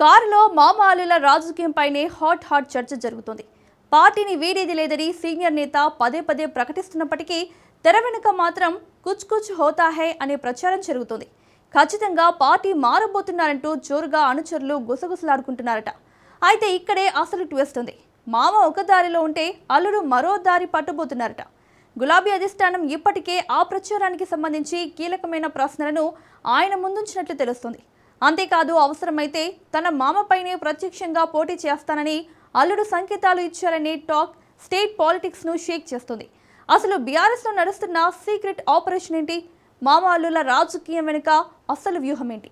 కారులో మామాలుల రాజకీయంపైనే హాట్ చర్చ జరుగుతుంది. పార్టీని వీడేది లేదని సీనియర్ నేత పదే పదే ప్రకటిస్తున్నప్పటికీ తెర వెనుక మాత్రం కుచ్ కుచ్ హోతా హై అనే ప్రచారం జరుగుతుంది. ఖచ్చితంగా పార్టీ మారబోతున్నారంటూ జోరుగా అనుచరులు గుసగుసలాడుకుంటున్నారట. అయితే ఇక్కడే అసలు ట్విస్ట్ ఉంది. మామ ఒక దారిలో ఉంటే అల్లుడు మరో దారి పట్టబోతున్నారట. గులాబీ అధిష్టానం ఇప్పటికే ఆ ప్రచారానికి సంబంధించి కీలకమైన ప్రశ్నలను ఆయన ముందుంచినట్లు తెలుస్తుంది. అంతేకాదు అవసరమైతే తన మామపైనే ప్రత్యక్షంగా పోటీ చేస్తానని అల్లుడు సంకేతాలు ఇచ్చారనే టాక్ స్టేట్ పాలిటిక్స్ ను షేక్ చేస్తుంది. అసలు బీఆర్ఎస్ లో నడుస్తున్న సీక్రెట్ ఆపరేషన్ ఏంటి? మామ అల్లుల రాజకీయం వెనుక అసలు వ్యూహం ఏంటి?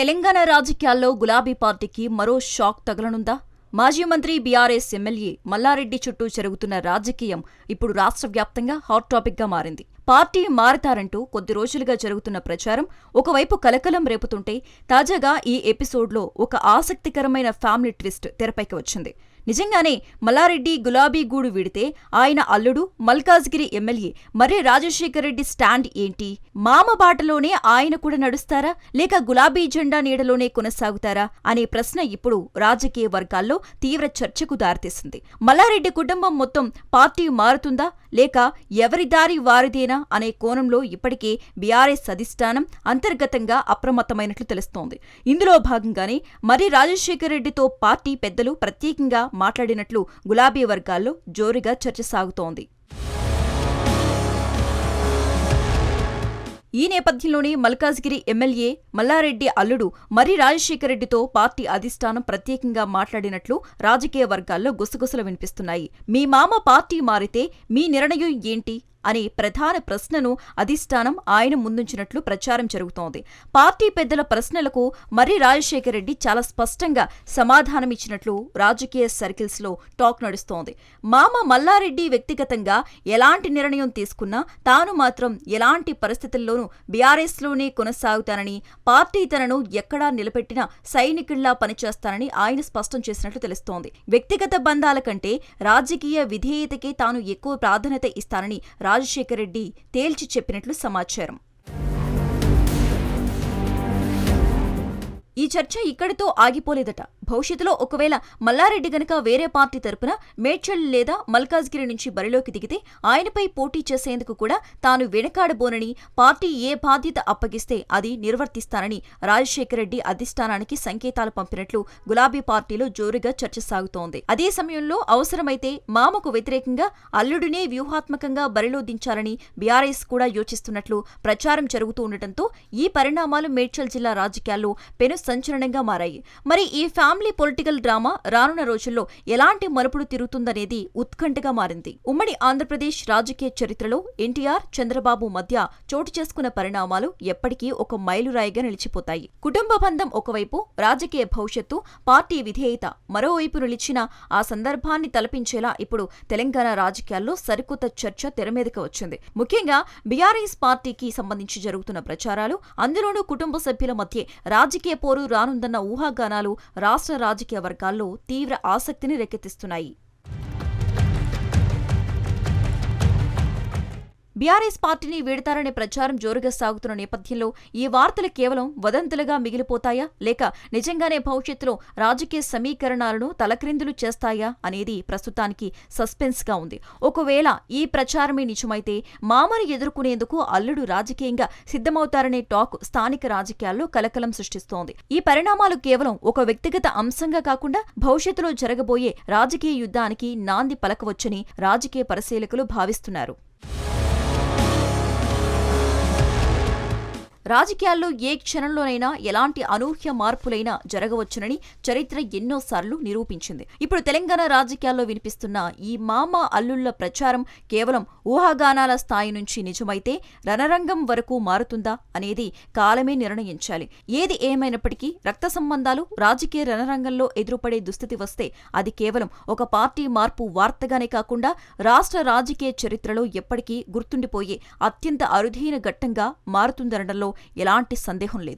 తెలంగాణ రాజకీయాల్లో గులాబీ పార్టీకి మరో షాక్ తగలనుందా? మాజీ మంత్రి బీఆర్ఎస్ ఎమ్మెల్యే మల్లారెడ్డి చుట్టూ జరుగుతున్న రాజకీయం ఇప్పుడు రాష్ట్ర వ్యాప్తంగా హాట్ టాపిక్ గా మారింది. పార్టీ మారతారంటూ కొద్ది రోజులుగా జరుగుతున్న ప్రచారం ఒకవైపు కలకలం రేపుతుంటే తాజాగా ఈ ఎపిసోడ్లో ఒక ఆసక్తికరమైన ఫ్యామిలీ ట్విస్ట్ తెరపైకి వచ్చింది. నిజంగానే మల్లారెడ్డి గులాబీ గూడు వీడితే ఆయన అల్లుడు మల్కాజ్గిరి ఎమ్మెల్యే మర్రి రాజశేఖర్ రెడ్డి స్టాండ్ ఏంటి? మామ బాటలోనే ఆయన కూడా నడుస్తారా, లేక గులాబీ జెండా నీడలోనే కొనసాగుతారా అనే ప్రశ్న ఇప్పుడు రాజకీయ వర్గాల్లో తీవ్ర చర్చకు దారితీసింది. మల్లారెడ్డి కుటుంబం మొత్తం పార్టీ మారుతుందా, లేక ఎవరి దారి వారిదేనా అనే కోణంలో ఇప్పటికే బీఆర్ఎస్ అధిష్టానం అంతర్గతంగా అప్రమత్తమైనట్లు తెలుస్తోంది. ఇందులో భాగంగానే మర్రి రాజశేఖర్ రెడ్డితో పార్టీ పెద్దలు ప్రత్యేకంగా మాట్లాడినట్లు గులాబీ వర్గాల్లో జోరుగా చర్చ సాగుతోంది. ఈ నేపథ్యంలోనే మల్కాజ్గిరి ఎమ్మెల్యే మల్లారెడ్డి అల్లుడు మర్రి రాజశేఖర్ రెడ్డితో పార్టీ అధిష్టానం ప్రత్యేకంగా మాట్లాడినట్లు రాజకీయ వర్గాల్లో గుసగుసలు వినిపిస్తున్నాయి. మీ మామ పార్టీ మారితే మీ నిర్ణయం ఏంటి అనే ప్రధాన ప్రశ్నను అధిష్టానం ఆయన ముందుంచినట్లు ప్రచారం జరుగుతోంది. పార్టీ పెద్దల ప్రశ్నలకు మర్రి రాజశేఖర్ రెడ్డి చాలా స్పష్టంగా సమాధానమిచ్చినట్లు రాజకీయ సర్కిల్స్ లో టాక్ నడుస్తోంది. మామ మల్లారెడ్డి వ్యక్తిగతంగా ఎలాంటి నిర్ణయం తీసుకున్నా తాను మాత్రం ఎలాంటి పరిస్థితుల్లోనూ బీఆర్ఎస్ లోనే కొనసాగుతానని, పార్టీ తనను ఎక్కడా నిలబెట్టినా సైనికుల్లా పనిచేస్తానని ఆయన స్పష్టం చేసినట్లు తెలుస్తోంది. వ్యక్తిగత బంధాల కంటే రాజకీయ విధేయతకే తాను ఎక్కువ ప్రాధాన్యత ఇస్తానని రాజశేఖర్ రెడ్డి తేల్చి చెప్పినట్లు సమాచారం. ఈ చర్చ ఇక్కడితో ఆగిపోలేదట. భవిష్యత్తులో ఒకవేళ మల్లారెడ్డి గనక వేరే పార్టీ తరపున మేడ్చల్ లేదా మల్కాజ్గిరి నుంచి బరిలోకి దిగితే ఆయనపై పోటీ చేసేందుకు కూడా తాను వెనకాడబోనని, పార్టీ ఏ బాధ్యత అప్పగిస్తే అది నిర్వర్తిస్తానని రాజశేఖర్ రెడ్డి అధిష్టానానికి సంకేతాలు పంపినట్లు గులాబీ పార్టీలో జోరుగా చర్చ సాగుతోంది. అదే సమయంలో అవసరమైతే మామకు వ్యతిరేకంగా అల్లుడినే వ్యూహాత్మకంగా బరిలో దించాలని బీఆర్ఎస్ కూడా యోచిస్తున్నట్లు ప్రచారం జరుగుతూ ఉండటంతో ఈ పరిణామాలు మేడ్చల్ జిల్లా రాజకీయాల్లో పెను సంచలనంగా మారాయి. మరి ఈ ఫ్యామిలీ పొలిటికల్ డ్రామా రానున్న రోజుల్లో ఎలాంటి మలుపులు తిరుగుతుందనేది ఉత్కంఠగా మారింది. ఉమ్మడి ఆంధ్రప్రదేశ్ రాజకీయ చరిత్రలో ఎన్టీఆర్, చంద్రబాబు మధ్య చోటు చేసుకున్న పరిణామాలు ఎప్పటికీ ఒక మైలురాయిగా నిలిచిపోతాయి. కుటుంబ బంధం ఒకవైపు, రాజకీయ భవిష్యత్తు, పార్టీ విధేయత మరోవైపు నిలిచిన ఆ సందర్భాన్ని తలపించేలా ఇప్పుడు తెలంగాణ రాజకీయాల్లో సరికొత్త చర్చ తెరమీదకి వచ్చింది. ముఖ్యంగా బీఆర్ఎస్ పార్టీకి సంబంధించి జరుగుతున్న ప్రచారాలు, అందులోనూ కుటుంబ సభ్యుల మధ్య రాజకీయ పోరు రానుందన్న ఊహాగానాలు రాష్ట్ర రాజకీయ వర్గాల్లో తీవ్ర ఆసక్తిని రేకెత్తిస్తున్నాయి. బీఆర్ఎస్ పార్టీని వీడతారనే ప్రచారం జోరుగా సాగుతున్న నేపథ్యంలో ఈ వార్తలు కేవలం వదంతులుగా మిగిలిపోతాయా, లేక నిజంగానే భవిష్యత్తులో రాజకీయ సమీకరణాలను తలక్రిందులు చేస్తాయా అనేది ప్రస్తుతానికి సస్పెన్స్ గా ఉంది. ఒకవేళ ఈ ప్రచారమే నిజమైతే మామను ఎదుర్కొనేందుకు అల్లుడు రాజకీయంగా సిద్ధమవుతారనే టాక్ స్థానిక రాజకీయాల్లో కలకలం సృష్టిస్తోంది. ఈ పరిణామాలు కేవలం ఒక వ్యక్తిగత అంశంగా కాకుండా భవిష్యత్తులో జరగబోయే రాజకీయ యుద్ధానికి నాంది పలకవచ్చని రాజకీయ పరిశీలకులు భావిస్తున్నారు. రాజకీయాల్లో ఏ క్షణంలోనైనా ఎలాంటి అనూహ్య మార్పులైనా జరగవచ్చునని చరిత్ర ఎన్నోసార్లు నిరూపించింది. ఇప్పుడు తెలంగాణ రాజకీయాల్లో వినిపిస్తున్న ఈ మామ అల్లుళ్ల ప్రచారం కేవలం ఊహాగానాల స్థాయి నుంచి నిజమైతే రణరంగం వరకు మారుతుందా అనేది కాలమే నిర్ణయించాలి. ఏది ఏమైనప్పటికీ రక్త సంబంధాలు రాజకీయ రణరంగంలో ఎదురుపడే దుస్థితి వస్తే అది కేవలం ఒక పార్టీ మార్పు వార్తగానే కాకుండా రాష్ట్ర రాజకీయ చరిత్రలో ఎప్పటికీ గుర్తుండిపోయే అత్యంత అరుదైన ఘట్టంగా మారుతుందనడంలో ఎలాంటి సందేహం లేదు.